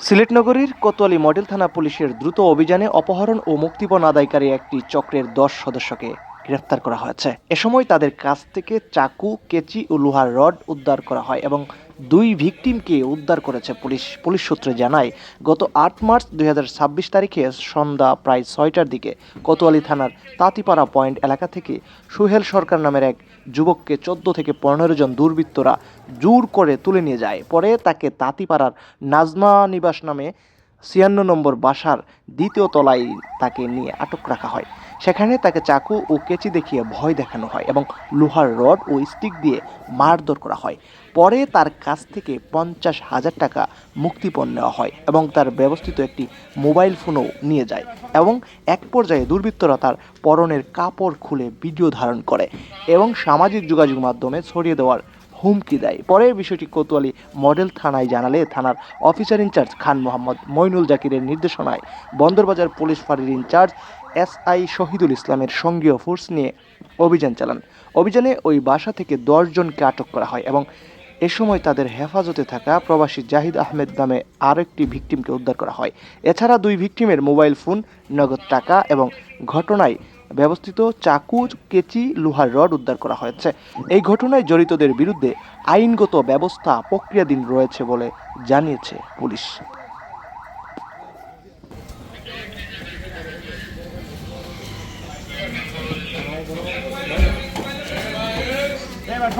সিলেট নগরীর কোতোয়ালি মডেল থানা পুলিশের দ্রুত অভিযানে অপহরণ ও মুক্তিপণ আদায়কারী একটি চক্রের ১০ সদস্যকে গ্রেফতার করা হয়েছে। এ সময় তাদের কাছ থেকে চাকু, কেচি ও লোহার রড উদ্ধার করা হয় এবং দুই ভিকটিমকে উদ্ধার করেছে পুলিশ। পুলিশ সূত্রে জানায়, গত ৮ মার্চ ২০২৬ তারিখে সন্ধ্যা প্রায় ৬টার দিকে কোতোয়ালি থানার তাঁতিপাড়া পয়েন্ট এলাকা থেকে সুহেল সরকার নামের এক যুবককে ১৪ থেকে ১৫ জন দুর্বৃত্তরা জোর করে তুলে নিয়ে যায়। পরে তাকে তাঁতিপাড়ার নাজমা নিবাস নামে ৫৬ নম্বর বাসার দ্বিতীয় তলায় তাকে নিয়ে আটক রাখা হয়। সেখানে তাকে চাকু ও কেচি দেখিয়ে ভয় দেখানো হয় এবং লোহার রড ও স্টিক দিয়ে মারধর করা হয়। পরে তার কাছ থেকে ৫০,০০০ টাকা মুক্তিপণ নেওয়া হয় এবং তার ব্যবহৃত একটি মোবাইল ফোনও নিয়ে যায়। এবং এক পর্যায়ে দুর্বৃত্তরা তার পরনের কাপড় খুলে ভিডিও ধারণ করে এবং সামাজিক যোগাযোগ মাধ্যমে ছড়িয়ে দেওয়ার হুমকি দেয়। পরে বিষয়টি কোতোয়ালি মডেল থানায় জানালে থানার অফিসার ইনচার্জ খান মোহাম্মদ মইনুল জাকিরের নির্দেশনায় বন্দরবাজার পুলিশ ফাঁড়ির ইনচার্জ এসআই শহীদুল ইসলামের সঙ্গীয় ফোর্স নিয়ে অভিযান চালান। অভিযানে ওই বাসা থেকে ১০ জনকে আটক করা হয় এবং এ সময় তাদের হেফাজতে থাকা প্রবাসী জাহিদ আহমেদ নামে আরেকটি ভিকটিমকে উদ্ধার করা হয়। এছাড়া দুই ভিকটিমের মোবাইল ফোন, নগদ টাকা এবং ঘটনায় ব্যবস্থিত চাকু, কেচি, লোহার রড উদ্ধার করা হয়েছে। এই ঘটনায় জড়িতদের বিরুদ্ধে আইনগত ব্যবস্থা প্রক্রিয়াধীন রয়েছে বলে জানিয়েছে পুলিশ। এবার